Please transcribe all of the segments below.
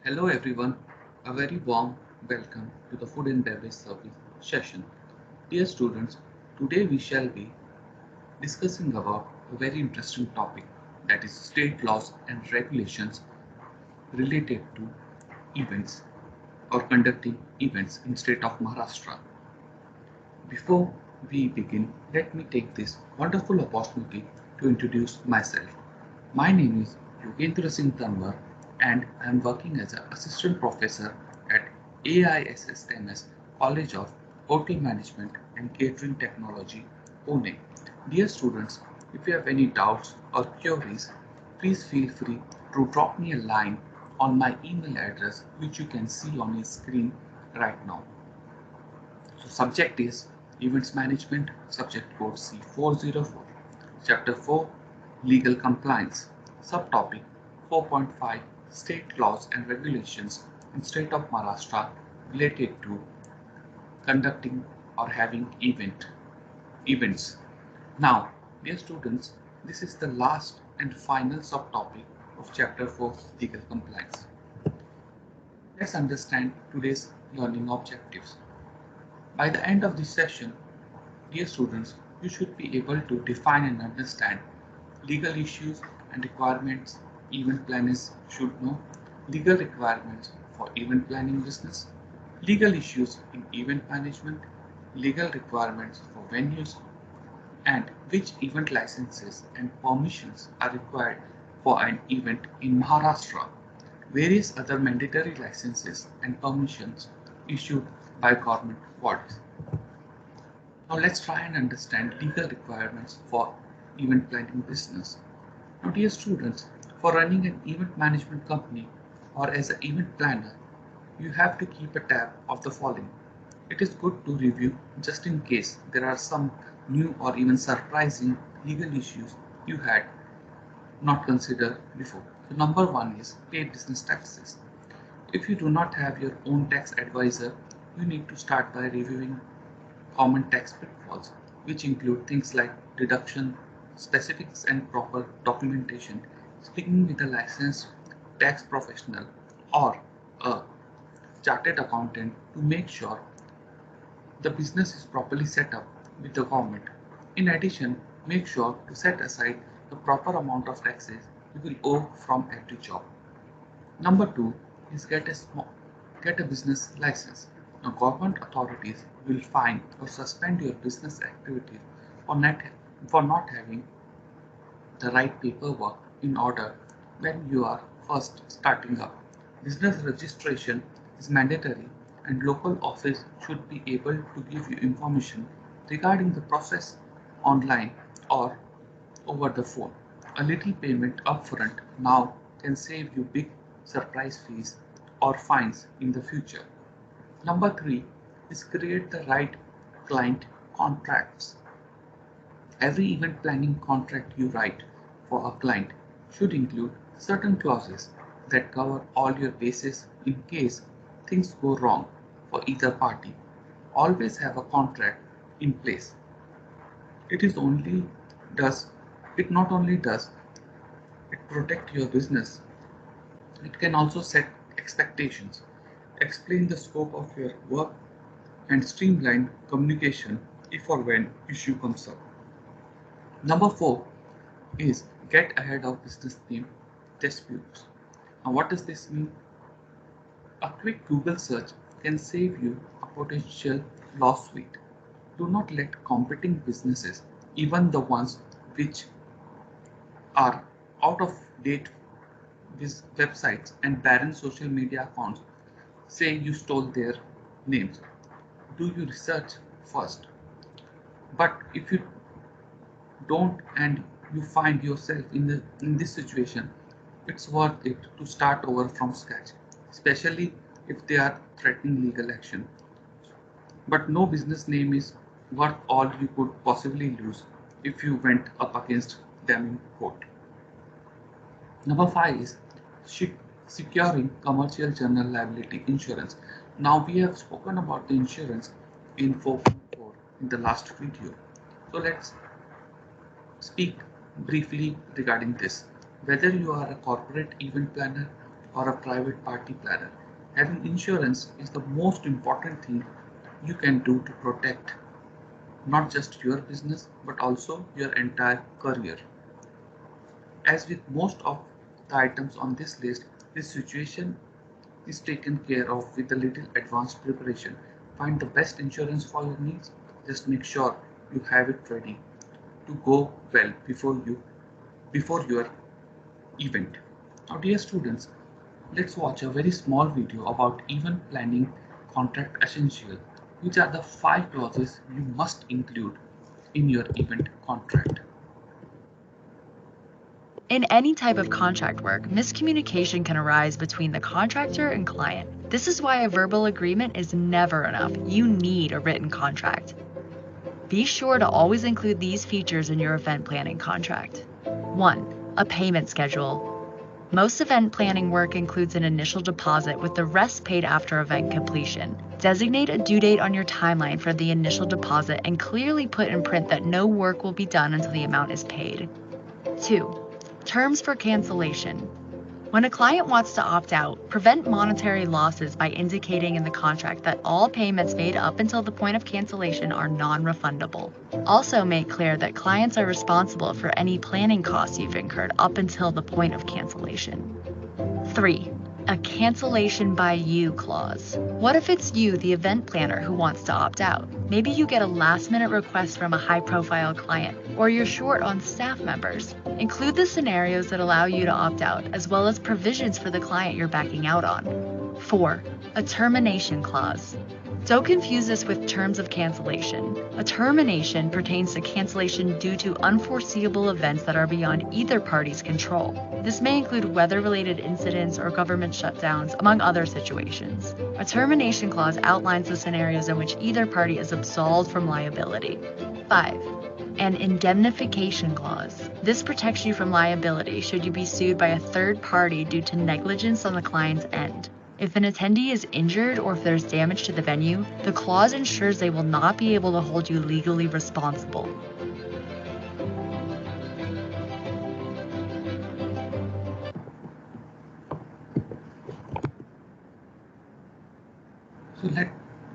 Hello everyone, a very warm welcome to the Food and Beverage Service session. Dear students, today we shall be discussing about a very interesting topic, that is state laws and regulations related to events or conducting events in state of Maharashtra. Before we begin, let me take this wonderful opportunity to introduce myself. My name is Yogendra Singh Tanwar and I am working as an assistant professor at AISSMS College of Hotel Management and Catering Technology, Pune. Dear students, if you have any doubts or queries, please feel free to drop me a line on my email address which you can see on your screen right now. So subject is Events Management, subject code C404, Chapter 4 Legal Compliance, subtopic 4.5 State Laws and Regulations in State of Maharashtra related to conducting or having events. Now, dear students, this is the last and final subtopic of Chapter 4 Legal Compliance. Let's understand today's learning objectives. By the end of this session, dear students, you should be able to define and understand legal issues and requirements event planners should know, legal requirements for event planning business, legal issues in event management, legal requirements for venues, and which event licenses and permissions are required for an event in Maharashtra, various other mandatory licenses and permissions issued by government bodies. Now let's try and understand legal requirements for event planning business. Now dear students, for running an event management company or as an event planner, you have to keep a tab of the following. It is good to review just in case there are some new or even surprising legal issues you had not considered before. So number one is pay business taxes. If you do not have your own tax advisor, you need to start by reviewing common tax pitfalls, which include things like deduction, specifics and proper documentation, speaking with a licensed tax professional or a chartered accountant to make sure the business is properly set up with the government. In addition, make sure to set aside the proper amount of taxes you will owe from every job. Number two is get a business license. Now, government authorities will fine or suspend your business activities for not having the right paperwork in order when you are first starting up. Business registration is mandatory and local office should be able to give you information regarding the process online or over the phone. A little payment upfront now can save you big surprise fees or fines in the future. Number three is create the right client contracts. Every event planning contract you write for a client should include certain clauses that cover all your bases in case things go wrong for either party. Always have a contract in place. It is only does it not only does it protect your business, it can also set expectations, explain the scope of your work, and streamline communication if or when issue comes up. Number four is get ahead of business name disputes. Now, what does this mean? A quick Google search can save you a potential lawsuit. Do not let competing businesses, even the ones which are out of date websites and barren social media accounts, say you stole their names. Do your research first. But if you don't and you find yourself in this situation, it's worth it to start over from scratch, especially if they are threatening legal action. But no business name is worth all you could possibly lose if you went up against them in court. Number five is securing commercial general liability insurance. Now we have spoken about the insurance in 4.4 in the last video. So let's speak briefly regarding this. Whether you are a corporate event planner or a private party planner. Having insurance is the most important thing you can do to protect not just your business but also your entire career. As with most of the items on this list, this situation is taken care of with a little advanced preparation. Find the best insurance for your needs. Just make sure you have it ready to go well before your event. Now, dear students, let's watch a very small video about event planning contract essential, which are the 5 clauses you must include in your event contract. In any type of contract work, miscommunication can arise between the contractor and client. This is why a verbal agreement is never enough. You need a written contract. Be sure to always include these features in your event planning contract. 1. A payment schedule. Most event planning work includes an initial deposit with the rest paid after event completion. Designate a due date on your timeline for the initial deposit and clearly put in print that no work will be done until the amount is paid. 2. Terms for cancellation. When a client wants to opt out, prevent monetary losses by indicating in the contract that all payments made up until the point of cancellation are non-refundable. Also make clear that clients are responsible for any planning costs you've incurred up until the point of cancellation. 3. A cancellation by you clause. What if it's you, the event planner, who wants to opt out? Maybe you get a last-minute request from a high-profile client, or you're short on staff members. Include the scenarios that allow you to opt out, as well as provisions for the client you're backing out on. 4. A termination clause. Don't confuse this with terms of cancellation. A termination pertains to cancellation due to unforeseeable events that are beyond either party's control. This may include weather-related incidents or government shutdowns, among other situations. A termination clause outlines the scenarios in which either party is absolved from liability. 5. An indemnification clause. This protects you from liability should you be sued by a third party due to negligence on the client's end. If an attendee is injured or if there's damage to the venue, the clause ensures they will not be able to hold you legally responsible. So let's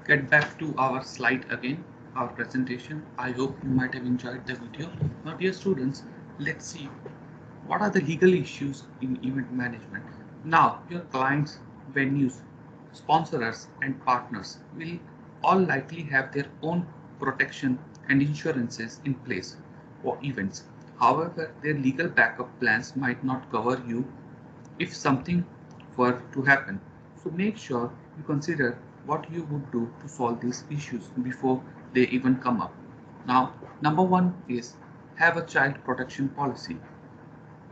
get back to our slide again, our presentation. I hope you might have enjoyed the video. Now, dear students, let's see what are the legal issues in event management. Now, your clients, venues, sponsors, and partners will all likely have their own protection and insurances in place for events. However, their legal backup plans might not cover you if something were to happen. So make sure you consider what you would do to solve these issues before they even come up. Now, number one is have a child protection policy.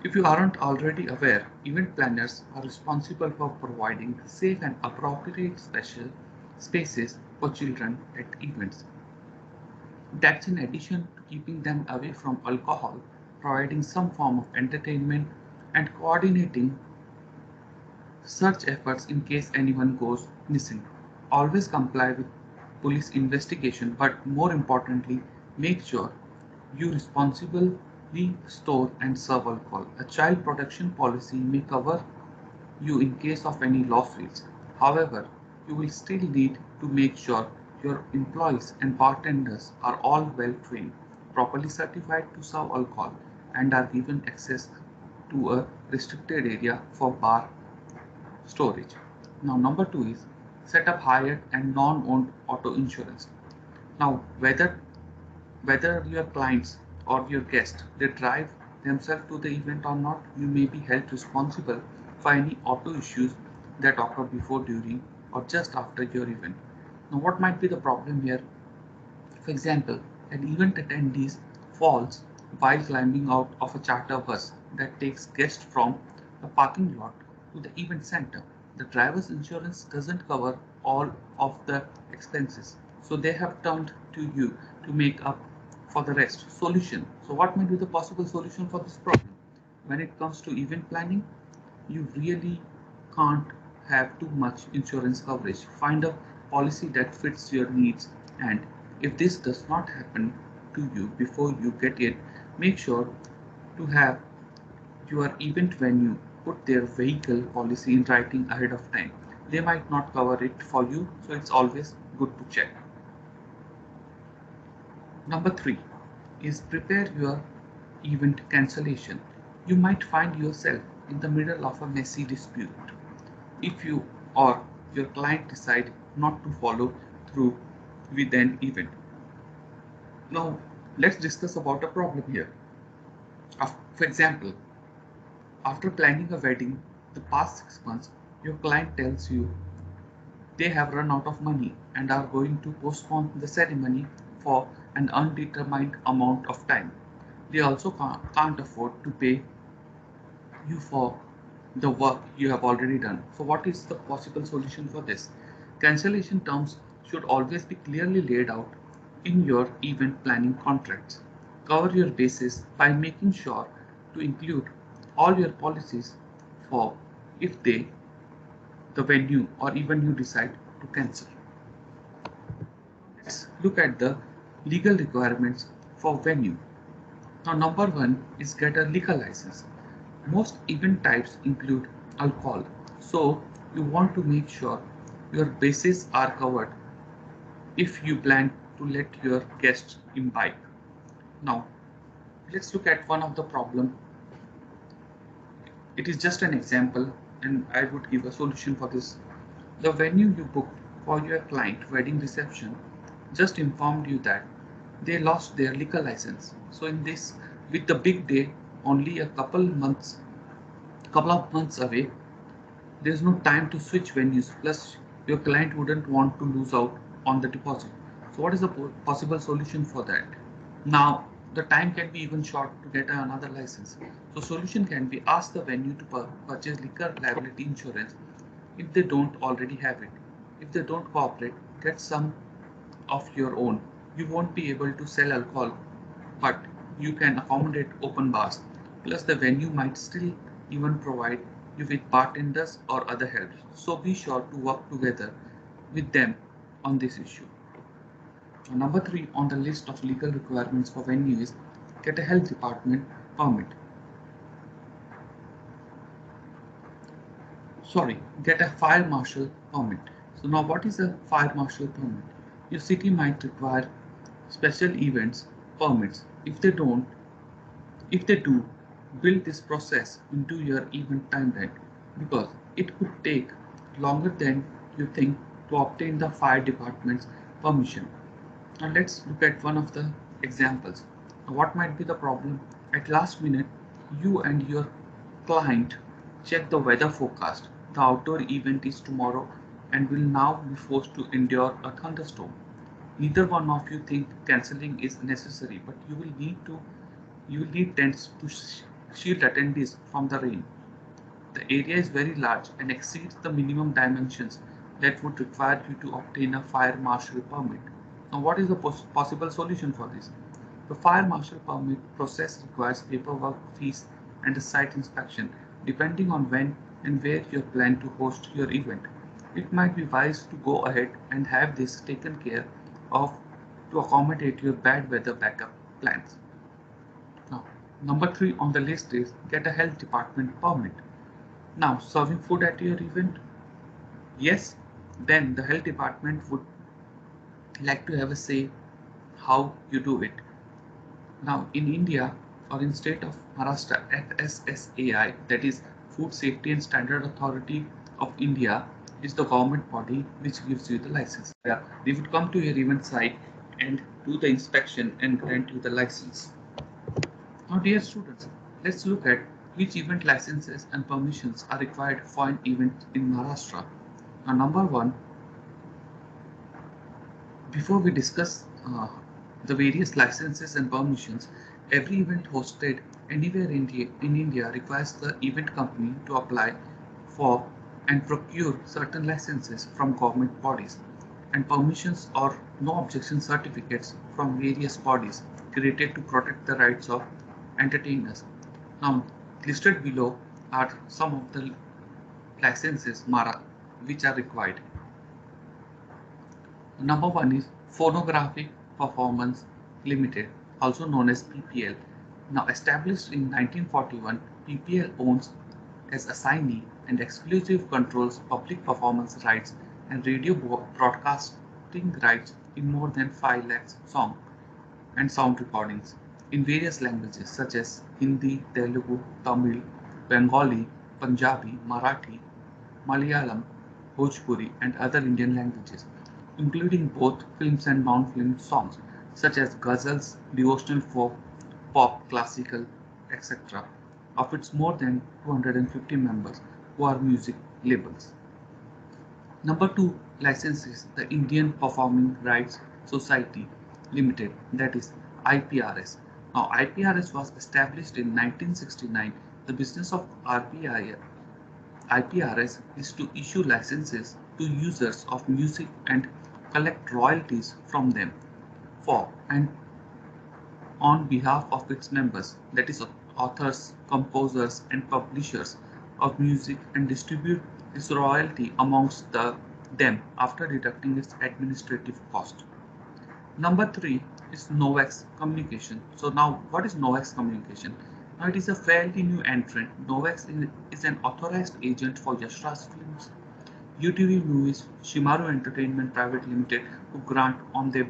If you aren't already aware, event planners are responsible for providing safe and appropriate special spaces for children at events. That's in addition to keeping them away from alcohol, providing some form of entertainment, and coordinating search efforts in case anyone goes missing. Always comply with police investigation, but more importantly, make sure you responsibly store and serve alcohol. A child protection policy may cover you in case of any lawsuits. However, you will still need to make sure your employees and bartenders are all well trained, properly certified to serve alcohol, and are given access to a restricted area for bar storage. Now, number two is set up hired and non-owned auto insurance. Now, whether your clients or your guests they drive themselves to the event or not, you may be held responsible for any auto issues that occur before, during, or just after your event. Now, what might be the problem here? For example, an event attendee falls while climbing out of a charter bus that takes guests from the parking lot to the event center. The driver's insurance doesn't cover all of the expenses, so they have turned to you to make up for the rest. Solution. So what may be the possible solution for this problem? When it comes to event planning, you really can't have too much insurance coverage. Find a policy that fits your needs, and if this does not happen to you before you get it, make sure to have your event venue put their vehicle policy in writing ahead of time. They might not cover it for you, so it's always good to check. Number 3 is prepare your event cancellation. You might find yourself in the middle of a messy dispute if you or your client decide not to follow through with an event. Now, let's discuss about a problem here. For example, after planning a wedding the past 6 months, your client tells you they have run out of money and are going to postpone the ceremony for an undetermined amount of time. They also can't afford to pay you for the work you have already done. So, what is the possible solution for this? Cancellation terms should always be clearly laid out in your event planning contracts. Cover your bases by making sure to include all your policies for if they, the venue, or even you decide to cancel. Let's look at the legal requirements for venue. Now, number one is get a liquor license. Most event types include alcohol, so you want to make sure your bases are covered if you plan to let your guests imbibe. Now, let's look at one of the problem. It is just an example, and I would give a solution for this. The venue you booked for your client wedding reception just informed you that they lost their liquor license. So in this, with the big day only a couple of months away, there's no time to switch venues. Plus, your client wouldn't want to lose out on the deposit. So what is the possible solution for that? Now, the time can be even short to get another license. So solution can be ask the venue to purchase liquor liability insurance if they don't already have it. If they don't cooperate, get some of your own. You won't be able to sell alcohol, but you can accommodate open bars. Plus, the venue might still even provide you with bartenders or other help. So be sure to work together with them on this issue. Number 3 on the list of legal requirements for venue is get a health department permit. Get a fire marshal permit. So now what is a fire marshal permit? Your city might require special events permits. If they do, build this process into your event timeline because it could take longer than you think to obtain the fire department's permission. Now let's look at one of the examples. Now, what might be the problem? At last minute, you and your client check the weather forecast. The outdoor event is tomorrow and will now be forced to endure a thunderstorm. Neither one of you think cancelling is necessary, but you will need tents to shield attendees from the rain. The area is very large and exceeds the minimum dimensions that would require you to obtain a fire marshal permit. Now, what is the possible solution for this? The fire marshal permit process requires paperwork, fees, and a site inspection, depending on when and where you plan to host your event. It might be wise to go ahead and have this taken care of to accommodate your bad weather backup plans. Now, number 3 on the list is get a health department permit. Now, serving food at your event? Yes, then the health department would like to have a say how you do it. Now, in India or in state of Maharashtra, FSSAI, that is Food Safety and Standard Authority of India, is the government body which gives you the license. Yeah, they would come to your event site and do the inspection and grant you the license. Now, dear students, let's look at which event licenses and permissions are required for an event in Maharashtra. Now, number 1, before we discuss the various licenses and permissions, every event hosted anywhere in India requires the event company to apply for and procure certain licenses from government bodies and permissions or no objection certificates from various bodies created to protect the rights of entertainers. Now, listed below are some of the licenses which are required. Number 1 is Phonographic Performance Limited, also known as PPL. Now established in 1941, PPL owns as assignee and exclusive controls public performance rights and radio broadcasting rights in more than 5 lakhs songs and sound recordings in various languages such as Hindi, Telugu, Tamil, Bengali, Punjabi, Marathi, Malayalam, Bhojpuri, and other Indian languages, including both films and non-film songs such as ghazals, devotional folk, pop, classical, etc. of its more than 250 members who are music labels. Number 2 license is the Indian Performing Rights Society Limited, that is IPRS. Now IPRS was established in 1969. The business of IPRS is to issue licenses to users of music and collect royalties from them for and on behalf of its members, that is authors, composers and publishers of music, and distribute its royalty amongst them after deducting its administrative cost. Number 3 is Novex Communication. So now what is Novex Communication? Now it is a fairly new entrant. Novex is an authorized agent for Yashraj Films, UTV Movies, Shimaru Entertainment Private Limited, who grant on their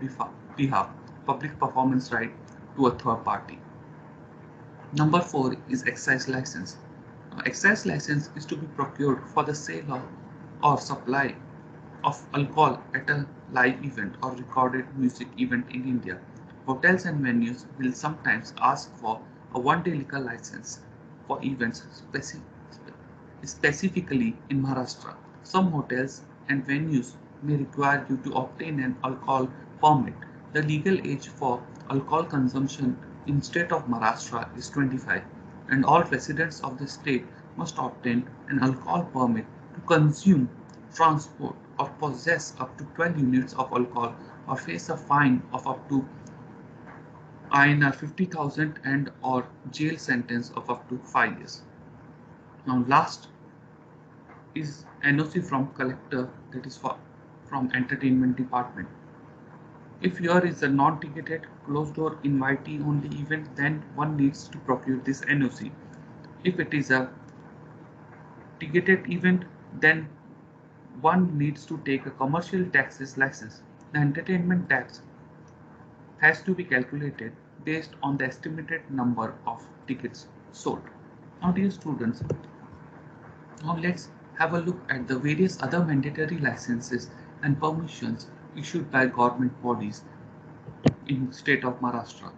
behalf public performance right to a third party. Number 4 is excise license. Now, excise license is to be procured for the sale of or supply of alcohol at a live event or recorded music event in India. Hotels and venues will sometimes ask for a one-day liquor license for events specifically in Maharashtra. Some hotels and venues may require you to obtain an alcohol permit. The legal age for alcohol consumption in state of Maharashtra is 25, and all residents of the state must obtain an alcohol permit to consume, transport, or possess up to 12 units of alcohol or face a fine of up to INR 50,000 and or jail sentence of up to 5 years. Now last is NOC from collector, that is from entertainment department. If here is a non-ticketed closed door invitee only event, then one needs to procure this NOC. If it is a ticketed event, then one needs to take a commercial taxes license. The entertainment tax has to be calculated based on the estimated number of tickets sold. Now dear students, now let's have a look at the various other mandatory licenses and permissions issued by government bodies in state of Maharashtra.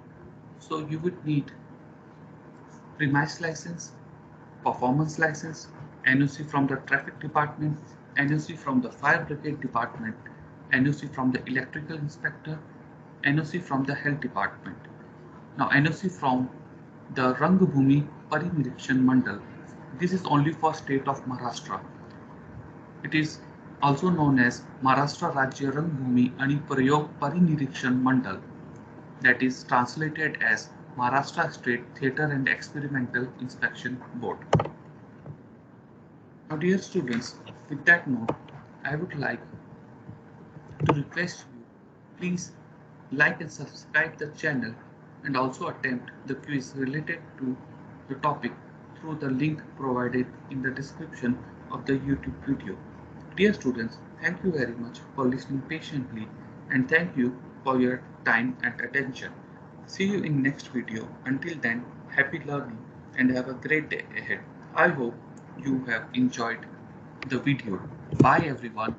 So you would need premise license, performance license, NOC from the traffic department, NOC from the fire brigade department, NOC from the electrical inspector, NOC from the health department. Now NOC from the Rangbhumi Parinirikshan Mandal. This is only for state of Maharashtra. It is also known as Maharashtra Rajya Rangbhumi Ani Prayog Parinirikshan Mandal, that is translated as Maharashtra State Theatre and Experimental Inspection Board. Now dear students, with that note, I would like to request you, please like and subscribe the channel and also attempt the quiz related to the topic through the link provided in the description of the YouTube video. Dear students, thank you very much for listening patiently, and thank you for your time and attention. See you in next video. Until then, happy learning and have a great day ahead. I hope you have enjoyed the video. Bye everyone.